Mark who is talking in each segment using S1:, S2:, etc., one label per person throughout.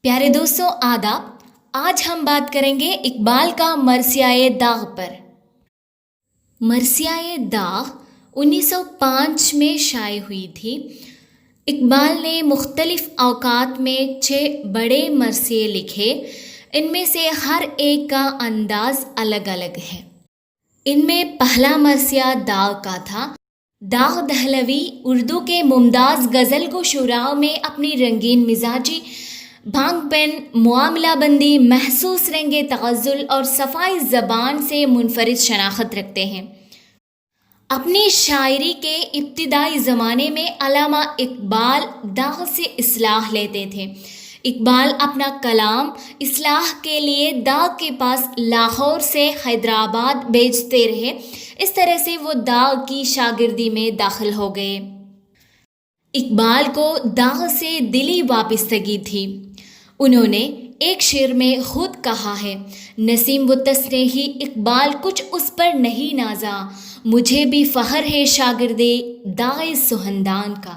S1: پیارے دوستوں آداب، آج ہم بات کریں گے اقبال کا مرثیۂ داغ پر۔ مرثیۂ داغ 1905 میں شائع ہوئی تھی۔ اقبال نے مختلف اوقات میں 6 بڑے مرثیے لکھے، ان میں سے ہر ایک کا انداز الگ الگ ہے۔ ان میں پہلا مرثیہ داغ کا تھا۔ داغ دہلوی اردو کے ممتاز غزل گو شعراء میں اپنی رنگین مزاجی، بھانگ پن، معاملہ بندی، محسوس رنگ تغزل اور صفائی زبان سے منفرد شناخت رکھتے ہیں۔ اپنی شاعری کے ابتدائی زمانے میں علامہ اقبال داغ سے اصلاح لیتے تھے۔ اقبال اپنا کلام اصلاح کے لیے داغ کے پاس لاہور سے حیدرآباد بھیجتے رہے، اس طرح سے وہ داغ کی شاگردی میں داخل ہو گئے۔ اقبال کو داغ سے دلی وابستگی تھی۔ انہوں نے ایک شعر میں خود کہا ہے، نسیم و تسنیحی اقبال کچھ اس پر نہیں نازا، مجھے بھی فخر ہے شاگردے داغ سہندان کا۔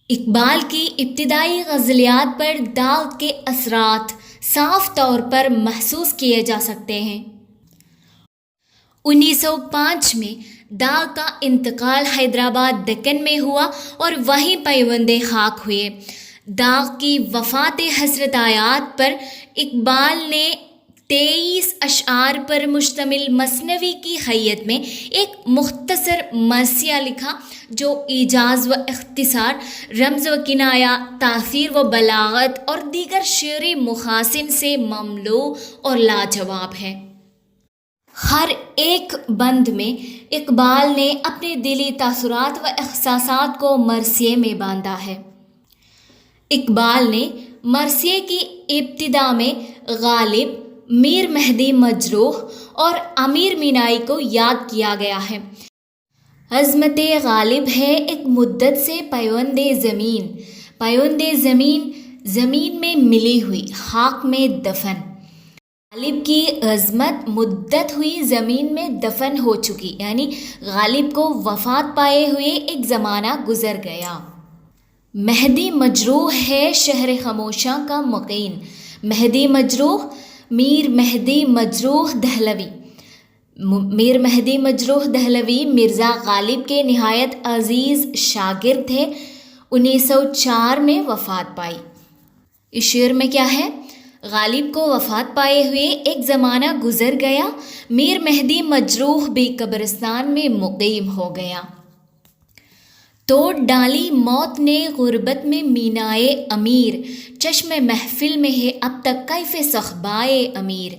S1: اقبال کی ابتدائی غزلیات پر داغ کے اثرات صاف طور پر محسوس کیے جا سکتے ہیں۔ 1905 میں داغ کا انتقال حیدرآباد دکن میں ہوا اور وہیں پیوند خاک ہوئے۔ داغ کی وفات حسرت آیات پر اقبال نے 23 اشعار پر مشتمل مثنوی کی حیت میں ایک مختصر مرثیہ لکھا جو ایجاز و اختصار، رمز و کنایہ، تاثیر و بلاغت اور دیگر شعری محاسن سے مملوء اور لاجواب ہے۔ ہر ایک بند میں اقبال نے اپنے دلی تاثرات و احساسات کو مرثیے میں باندھا ہے۔ اقبال نے مرثیے کی ابتدا میں غالب، میر مہدی مجروح اور امیر مینائی کو یاد کیا گیا ہے۔ عظمت غالب ہے ایک مدت سے پیوند زمین، پیوند زمین زمین میں ملی ہوئی، خاک میں دفن۔ غالب کی عظمت مدت ہوئی زمین میں دفن ہو چکی، یعنی غالب کو وفات پائے ہوئے ایک زمانہ گزر گیا۔ مہدی مجروح ہے شہر خاموشاں کا مقیم۔ مہدی مجروح میر مہدی مجروح دہلوی۔ میر مہدی مجروح دہلوی مرزا غالب کے نہایت عزیز شاگرد تھے۔ 1904 میں وفات پائی۔ اس شعر میں کیا ہے؟ غالب کو وفات پائے ہوئے ایک زمانہ گزر گیا، میر مہدی مجروح بھی قبرستان میں مقیم ہو گیا۔ توڑ ڈالی موت نے غربت میں مینائے امیر، چشم محفل میں ہے اب تک کیف صحبائے امیر۔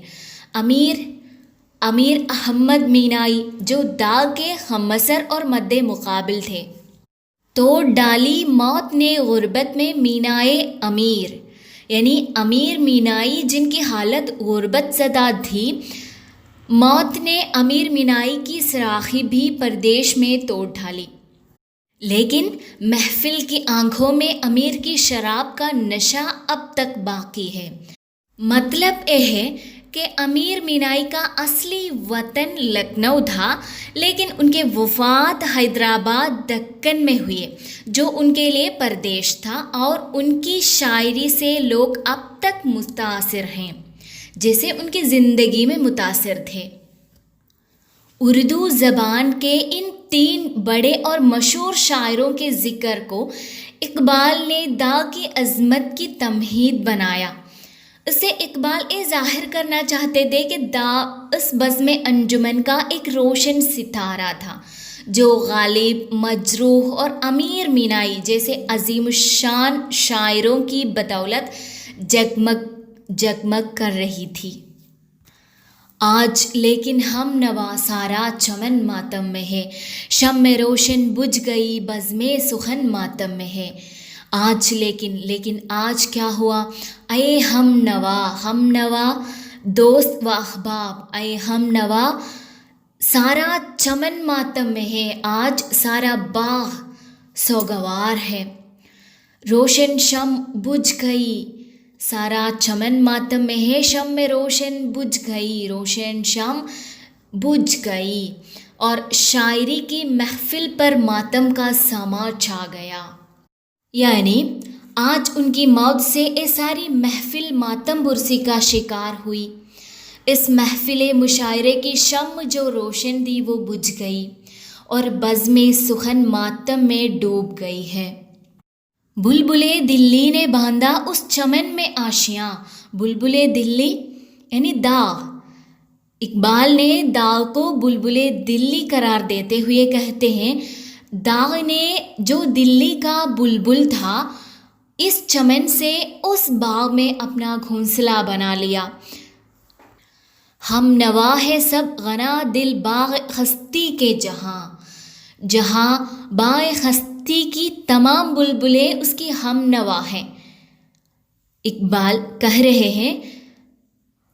S1: امیر احمد مینائی جو داغ کے خمسر اور مد مقابل تھے۔ توڑ ڈالی موت نے غربت میں مینائے امیر، یعنی امیر مینائی جن کی حالت غربت زدہ تھی، موت نے امیر مینائی کی سراخی بھی پردیش میں توڑ ڈالی۔ لیکن محفل کی آنکھوں میں امیر کی شراب کا نشہ اب تک باقی ہے۔ مطلب یہ ہے کہ امیر مینائی کا اصلی وطن لکھنؤ تھا، لیکن ان کے وفات حیدرآباد دکن میں ہوئے جو ان کے لیے پردیش تھا، اور ان کی شاعری سے لوگ اب تک متاثر ہیں جیسے ان کی زندگی میں متاثر تھے۔ اردو زبان کے ان 3 بڑے اور مشہور شاعروں کے ذکر کو اقبال نے داغ کی عظمت کی تمہید بنایا۔ اس سے اقبال یہ ظاہر کرنا چاہتے تھے کہ داغ اس بزم انجمن کا ایک روشن ستارہ تھا جو غالب، مجروح اور امیر مینائی جیسے عظیم الشان شاعروں کی بدولت جگمگ کر رہی تھی۔ آج لیکن ہم نوا سارا چمن ماتم میں ہے، شمع روشن بجھ گئی بزم سخن ماتم میں ہے۔ آج لیکن آج کیا ہوا، اے ہم نوا دوست و احباب، اے ہم نوا سارا چمن ماتم میں ہے، آج سارا باغ سوگوار ہے۔ روشن شمع بجھ گئی، سارا چمن ماتم میں ہے، شمع روشن بجھ گئی، روشن شمع بجھ گئی، اور شاعری کی محفل پر ماتم کا سما چھا گیا۔ یعنی آج ان کی موت سے یہ ساری محفل ماتم برسی کا شکار ہوئی۔ اس محفل مشاعرے کی شمع جو روشن تھی وہ بجھ گئی اور بزم سخن ماتم میں ڈوب گئی ہے۔ بلبلِ دلی نے باندھا اس چمن میں آشیاں، بلبلِ دلی یعنی داغ۔ اقبال نے داغ کو بلبلِ دلی قرار دیتے ہوئے کہتے ہیں، داغ نے جو دلی کا بلبل تھا اس چمن سے اس باغ میں اپنا گھونسلہ بنا لیا۔ ہم نوا ہے سب غنا دل باغ خستی کے جہاں، جہاں باغ خستی کی تمام بلبلیں اس کی ہم نوا ہیں۔ اقبال کہہ رہے ہیں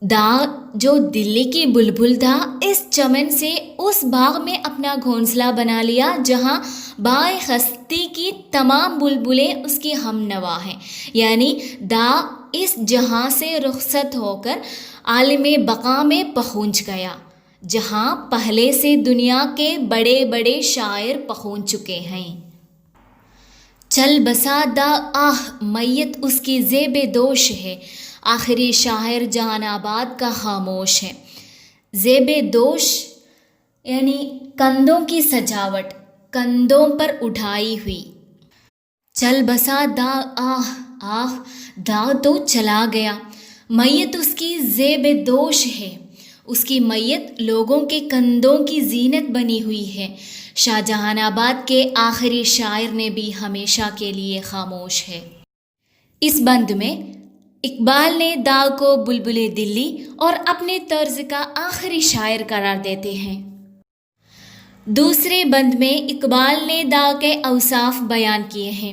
S1: داغ جو دلی کی بلبل تھا اس چمن سے اس باغ میں اپنا گھونسلہ بنا لیا جہاں باغ خستی کی تمام بلبلیں اس کی ہم نوا ہیں، یعنی داغ اس جہاں سے رخصت ہو کر عالم بقا میں پہنچ گیا جہاں پہلے سے دنیا کے بڑے بڑے شاعر پہنچ چکے ہیں۔ چل بسا داغ آہ میت اس کی زیب دوش ہے، آخری شاعر جہان آباد کا خاموش ہے۔ زیب دوش یعنی کندھوں کی سجاوٹ، کندھوں پر اٹھائی ہوئی۔ چل بسا داغ آہ آہ، داغ تو چلا گیا، میت اس کی زیب دوش ہے، اس کی میت لوگوں کے کندھوں کی زینت بنی ہوئی ہے۔ شاہ جہان آباد کے آخری شاعر نے بھی ہمیشہ کے لیے خاموش ہے۔ اس بند میں اقبال نے داغ کو بلبل دلی اور اپنے طرز کا آخری شاعر قرار دیتے ہیں۔ دوسرے بند میں اقبال نے داغ کے اوصاف بیان کیے ہیں۔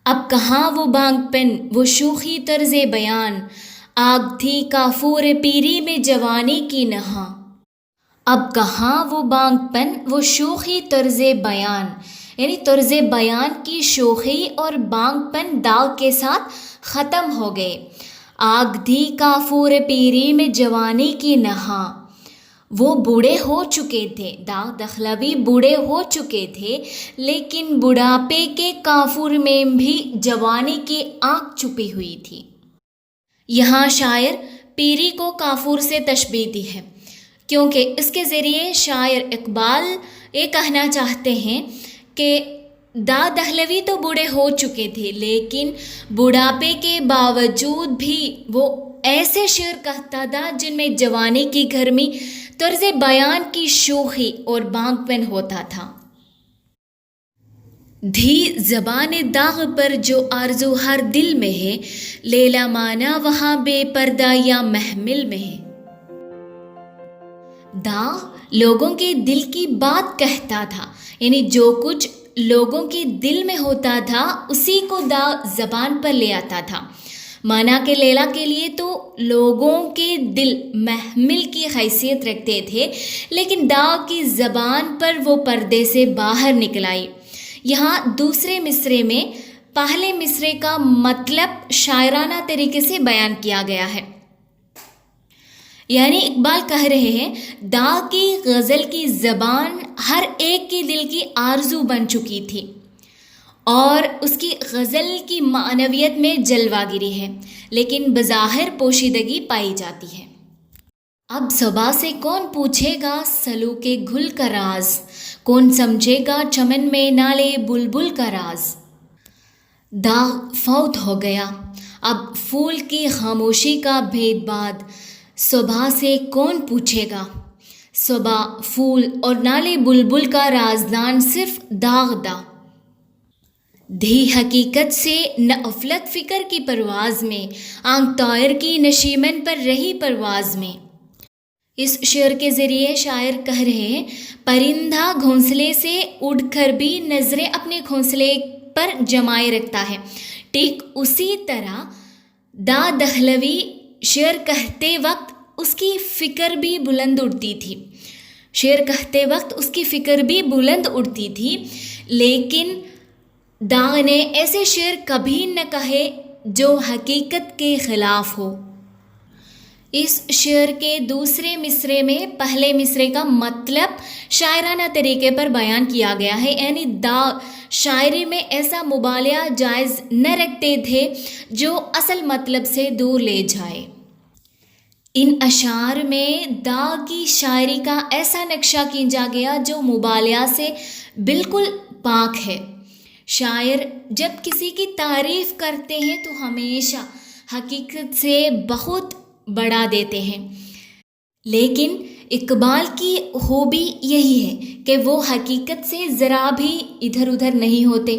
S1: اب کہاں وہ بانگ پن، وہ شوخی طرز بیان، آگ تھی کافور پیری میں جوانی کی نہاں۔ اب کہاں وہ بانگ پن، وہ شوخی طرز بیان، یعنی طرز بیان کی شوخی اور بانگ پن داغ کے ساتھ ختم ہو گئے۔ آگ تھی کافور پیری میں جوانی کی نہاں، وہ بوڑھے ہو چکے تھے، داغ دہلوی بوڑھے ہو چکے تھے، لیکن بڑھاپے کے کافور میں بھی جوانی کی آنکھ چھپی ہوئی تھی۔ یہاں شاعر پیری کو کافور سے تشبیہ دی ہے، کیونکہ اس کے ذریعے شاعر اقبال یہ کہنا چاہتے ہیں کہ داغ دہلوی تو بوڑھے ہو چکے تھے، لیکن بڑھاپے کے باوجود بھی وہ ایسے شعر کہتا تھا جن میں جوانی کی گرمی، طرز بیان کی شوخی اور بانگ پن ہوتا تھا۔ دھی زبان داغ پر جو آرزو ہر دل میں ہے، لیلا مانا وہاں بے پردہ یا محمل میں ہے۔ داغ لوگوں کے دل کی بات کہتا تھا، یعنی جو کچھ لوگوں کے دل میں ہوتا تھا اسی کو داغ زبان پر لے آتا تھا۔ مانا کہ لیلا کے لیے تو لوگوں کے دل محمل کی حیثیت رکھتے تھے، لیکن داغ کی زبان پر وہ پردے سے باہر نکل آئی۔ یہاں دوسرے مصرے میں پہلے مصرے کا مطلب شاعرانہ طریقے سے بیان کیا گیا ہے، یعنی اقبال کہہ رہے ہیں داغ کی غزل کی زبان ہر ایک کے دل کی آرزو بن چکی تھی اور اس کی غزل کی معنویت میں جلوہ گری ہے، لیکن بظاہر پوشیدگی پائی جاتی ہے۔ اب صبا سے کون پوچھے گا سلوک گل کا راز، کون سمجھے گا چمن میں نالے بلبل کا راز۔ داغ فوت ہو گیا، اب پھول کی خاموشی کا بھید باد صبا سے کون پوچھے گا۔ صبا، پھول اور نالے بلبل کا رازدان صرف داغ دا۔ دھی حقیقت سے نہ افلت فکر کی پرواز میں، آنکھ طائر کی نشیمن پر رہی پرواز میں۔ اس شعر کے ذریعے شاعر کہہ رہے ہیں پرندہ گھونسلے سے اڑ کر بھی نظریں اپنے گھونسلے پر جمائے رکھتا ہے، ٹھیک اسی طرح داغ دہلوی شعر کہتے وقت اس کی فکر بھی بلند اڑتی تھی، شعر کہتے وقت اس کی فکر بھی بلند اڑتی تھی، لیکن داغ نے ایسے شعر کبھی نہ کہے جو حقیقت کے خلاف ہو۔ اس شعر کے دوسرے مصرے میں پہلے مصرے کا مطلب شاعرانہ طریقے پر بیان کیا گیا ہے، یعنی داغ شاعری میں ایسا مبالغہ جائز نہ رکھتے تھے جو اصل مطلب سے دور لے جائے۔ ان اشعار میں داغ کی شاعری کا ایسا نقشہ کھینچا گیا جو مبالغہ سے بالکل پاک ہے۔ شاعر جب کسی کی تعریف کرتے ہیں تو ہمیشہ حقیقت سے بہت بڑھا دیتے ہیں، لیکن اقبال کی خوبی یہی ہے کہ وہ حقیقت سے ذرا بھی ادھر ادھر نہیں ہوتے۔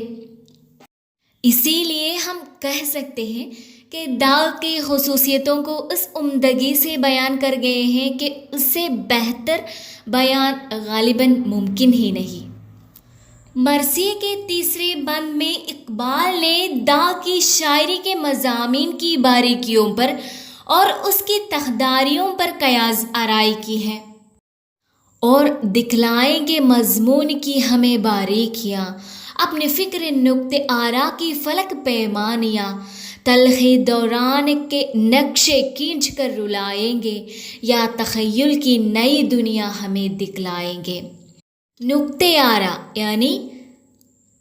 S1: اسی لیے ہم کہہ سکتے ہیں کہ داغ کی خصوصیتوں کو اس عمدگی سے بیان کر گئے ہیں کہ اس سے بہتر بیان غالباً ممکن ہی نہیں۔ مرثیے کے تیسرے بند میں اقبال نے داغ کی شاعری کے مضامین کی باریکیوں پر اور اس کی تخداریوں پر قیاس آرائی کی ہے، اور دکھلائیں گے مضمون کی ہمیں باریکیاں، اپنے فکر نقطہ آرا کی فلک پیمانیاں، تلخی دوران کے نقشے کھینچ کر رلائیں گے، یا تخیل کی نئی دنیا ہمیں دکھلائیں گے۔ نقطہ آرا یعنی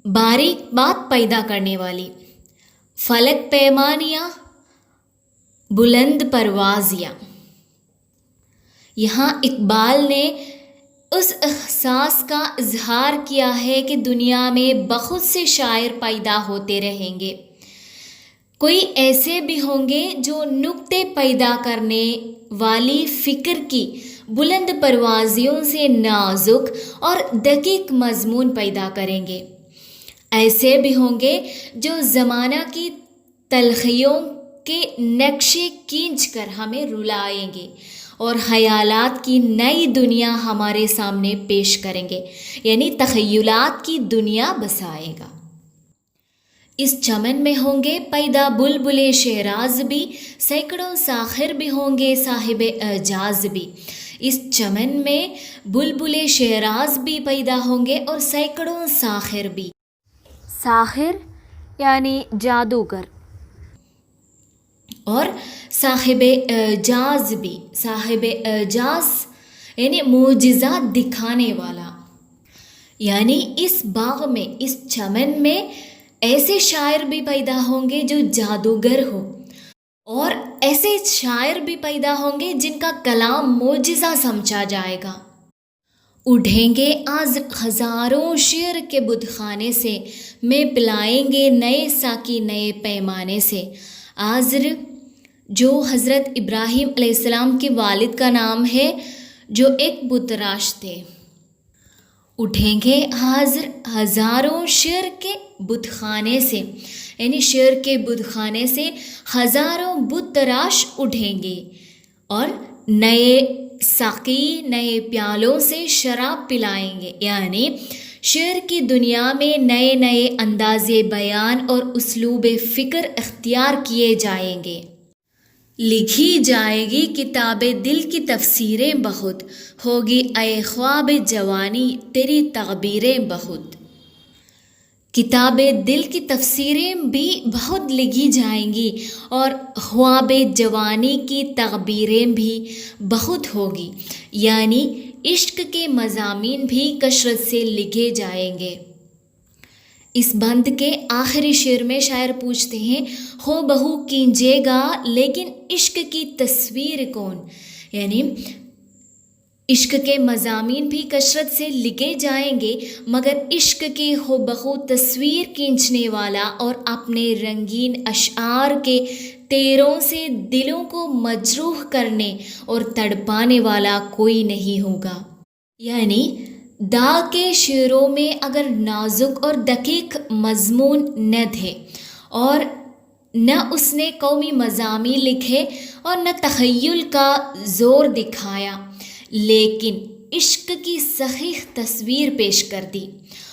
S1: باریک بات پیدا کرنے والی، فلک پیمانیاں بلند پروازیاں۔ یہاں اقبال نے اس احساس کا اظہار کیا ہے کہ دنیا میں بہت سے شاعر پیدا ہوتے رہیں گے، کوئی ایسے بھی ہوں گے جو نقطے پیدا کرنے والی فکر کی بلند پروازیوں سے نازک اور دقیق مضمون پیدا کریں گے، ایسے بھی ہوں گے جو زمانہ کی تلخیوں کے نقشے کھینچ کر ہمیں رلائیں گے اور خیالات کی نئی دنیا ہمارے سامنے پیش کریں گے، یعنی تخیلات کی دنیا بسائے گا۔ اس چمن میں ہوں گے پیدا بلبل شیراز بھی، سینکڑوں ساخر بھی ہوں گے صاحب اعجاز بھی۔ اس چمن میں بلبل شیراز بھی پیدا ہوں گے اور سینکڑوں ساخر بھی۔ ساحر یعنی جادوگر، اور صاحب اعجاز بھی، صاحب اعجاز یعنی معجزات دکھانے والا، یعنی اس باغ میں، اس چمن میں ایسے شاعر بھی پیدا ہوں گے جو جادوگر ہو، اور ایسے شاعر بھی پیدا ہوں گے جن کا کلام معجزہ سمجھا جائے گا۔ اٹھیں گے آج ہزاروں شعر کے بت خانے سے، میں پلائیں گے نئے ساقی نئے پیمانے سے۔ آزر جو حضرت ابراہیم علیہ السلام کے والد کا نام ہے، جو ایک بت تراش تھے۔ اٹھیں گے حاضر ہزاروں شعر کے بت خانے سے، یعنی شعر کے بت خانے سے ہزاروں بت تراش اٹھیں گے، اور نئے ساقی نئے پیالوں سے شراب پلائیں گے، یعنی شعر کی دنیا میں نئے نئے انداز بیان اور اسلوب فکر اختیار کیے جائیں گے۔ لکھی جائے گی کتاب دل کی تفسیریں بہت، ہوگی اے خواب جوانی تیری تعبیریں بہت۔ کتاب دل کی تفسیریں بھی بہت لکھی جائیں گی اور خواب جوانی کی تعبیریں بھی بہت ہوگی، یعنی عشق کے مضامین بھی کثرت سے لکھے جائیں گے۔ اس بند کے آخری شعر میں شاعر پوچھتے ہیں، ہو بہو کیجیے گا لیکن عشق کی تصویر کون، یعنی عشق کے مضامین بھی کثرت سے لکھے جائیں گے، مگر عشق کی ہو بہو تصویر کھینچنے والا اور اپنے رنگین اشعار کے تیروں سے دلوں کو مجروح کرنے اور تڑپانے والا کوئی نہیں ہوگا۔ یعنی داغ کے شعروں میں اگر نازک اور دقیق مضمون نہ تھے، اور نہ اس نے قومی مضامین لکھے اور نہ تخیل کا زور دکھایا، لیکن عشق کی صحیح تصویر پیش کر دی،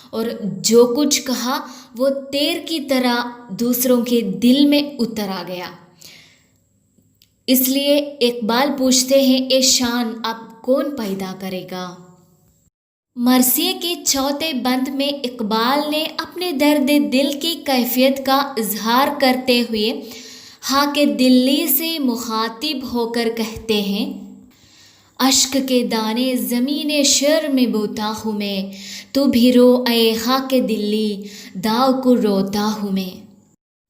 S1: اور جو کچھ کہا وہ تیر کی طرح دوسروں کے دل میں اتر آ گیا۔ اس لیے اقبال پوچھتے ہیں، اے شان اب کون پیدا کرے گا؟ مرثیے کے چوتھے بند میں اقبال نے اپنے درد دل کی کیفیت کا اظہار کرتے ہوئے خاک دلی سے مخاطب ہو کر کہتے ہیں، اشک کے دانے زمین شر میں بوتا ہوں میں، تو بھی رو اے خاک دلی، داغ کو روتا ہوں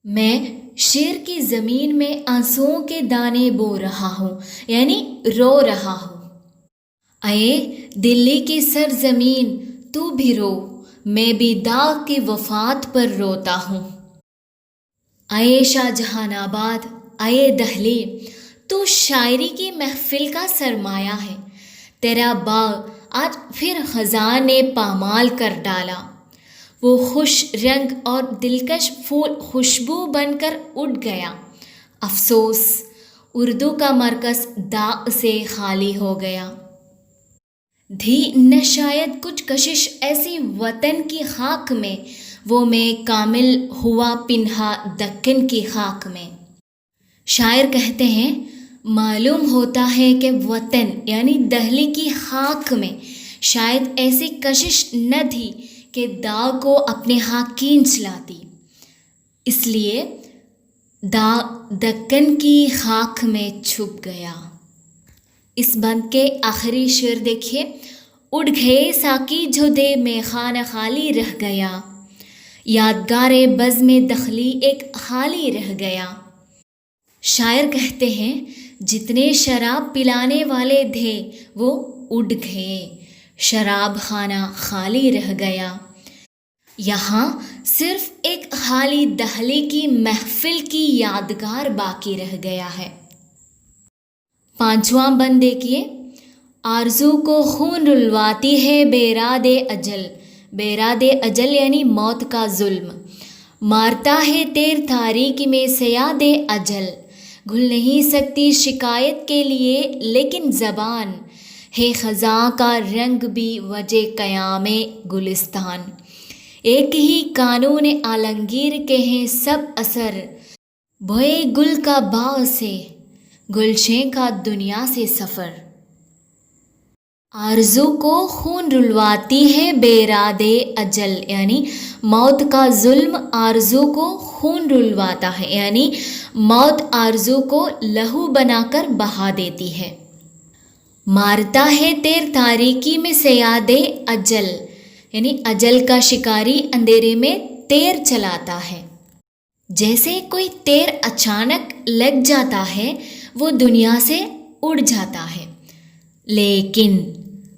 S1: میں شیر کی زمین میں آنسوؤں کے دانے بو رہا ہوں، یعنی رو رہا ہوں۔ اے دلی کی سرزمین تو بھی رو، میں بھی داغ کی وفات پر روتا ہوں۔ اے شاہ جہان آباد، اے دہلی، تو شاعری کی محفل کا سرمایہ ہے، تیرا باغ آج پھر خزاں نے پامال کر ڈالا، وہ خوش رنگ اور دلکش پھول خوشبو بن کر اٹھ گیا۔ افسوس، اردو کا مرکز داغ سے خالی ہو گیا۔ تھی نہ شاید کچھ کشش ایسی وطن کی خاک میں، وہ میں کامل ہوا پنہا دکن کی خاک میں۔ شاعر کہتے ہیں، معلوم ہوتا ہے کہ وطن یعنی دہلی کی خاک میں شاید ایسی کشش نہ تھی کہ داغ کو اپنے ہاں کھینچ لاتی، اس لیے داغ دکن کی خاک میں چھپ گیا۔ اس بند کے آخری شعر دیکھیے، اڑ گئے ساقی جو دے میں خانہ خالی رہ گیا، یادگار بزم دخلی ایک خالی رہ گیا۔ شاعر کہتے ہیں، جتنے شراب پلانے والے تھے وہ اڑ گئے، شراب خانہ خالی رہ گیا۔ یہاں صرف ایک خالی دہلی کی محفل کی یادگار باقی رہ گیا ہے۔ پانچواں بند دیکھیے، آرزو کو خون رلواتی ہے بیراد اجل، بیراد اجل یعنی موت کا ظلم، مارتا ہے تیر تاریکی میں سیاد اجل، گھل نہیں سکتی شکایت کے لیے لیکن زبان، ہے خزاں کا رنگ بھی وجہ قیام گلستان، ایک ہی قانون عالمگیر کے ہیں سب اثر، بوئے گل کا باغ سے گلشن کا دنیا سے سفر۔ آرزو کو خون رلواتی ہے بیراد اجل یعنی موت کا ظلم آرزو کو خون رلواتا ہے، یعنی موت آرزو کو لہو بنا کر بہا دیتی ہے۔ مارتا ہے تیر تاریکی میں سیاد اجل، یعنی اجل کا شکاری اندھیرے میں تیر چلاتا ہے۔ جیسے کوئی تیر اچانک لگ جاتا ہے وہ دنیا سے اڑ جاتا ہے، لیکن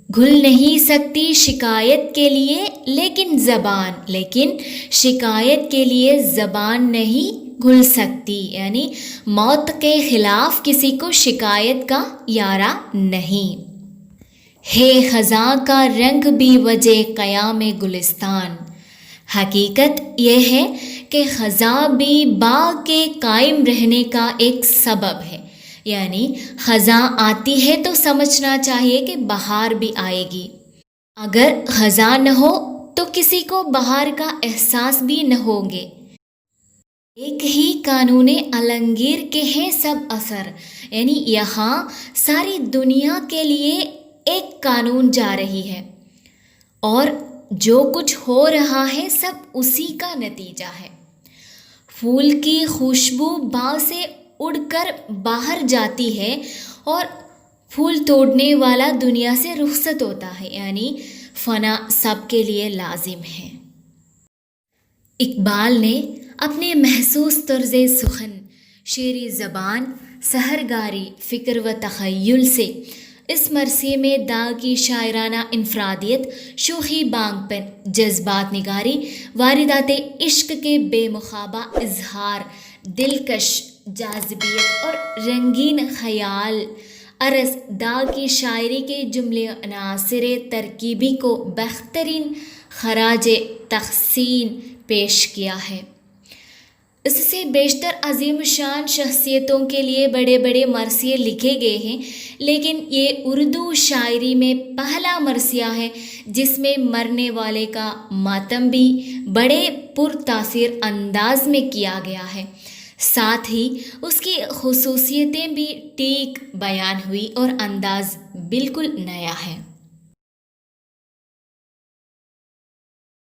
S1: گھل نہیں سکتی شکایت کے لیے لیکن زبان، لیکن شکایت کے لیے زبان نہیں گھل سکتی، یعنی موت کے خلاف کسی کو شکایت کا یارہ نہیں۔ ہے خزاں کا رنگ بھی وجہ قیام گلستان، حقیقت یہ ہے کہ خزاں بھی باغ کے قائم رہنے کا ایک سبب ہے، یعنی خزاں آتی ہے تو سمجھنا چاہیے کہ بہار بھی آئے گی، اگر خزاں نہ ہو تو کسی کو بہار کا احساس بھی نہ ہوگے۔ ایک ہی قانون عالمگیر کے ہیں سب اثر، یعنی یہاں ساری دنیا کے لیے ایک قانون جا رہی ہے اور جو کچھ ہو رہا ہے سب اسی کا نتیجہ ہے۔ پھول کی خوشبو باغ سے اڑ کر باہر جاتی ہے اور پھول توڑنے والا دنیا سے رخصت ہوتا ہے، یعنی فنا سب کے لیے لازم ہے۔ اقبال نے اپنے محسوس طرز سخن، شعری زبان، سحرگاری، فکر و تخیل سے اس مرثیے میں داغ کی شاعرانہ انفرادیت، شوخی بانگ پن، جذبات نگاری، واردات عشق کے بے مخابہ اظہار، دلکش جاذبیت اور رنگین خیال عرض داغ کی شاعری کے جملے عناصر ترکیبی کو بہترین خراج تحسین پیش کیا ہے۔ اس سے بیشتر عظیم شان شخصیتوں کے لیے بڑے بڑے مرثیے لکھے گئے ہیں، لیکن یہ اردو شاعری میں پہلا مرثیہ ہے جس میں مرنے والے کا ماتم بھی بڑے پرتاثیر انداز میں کیا گیا ہے، ساتھ ہی اس کی خصوصیتیں بھی ٹھیک بیان ہوئی اور انداز بالکل نیا ہے۔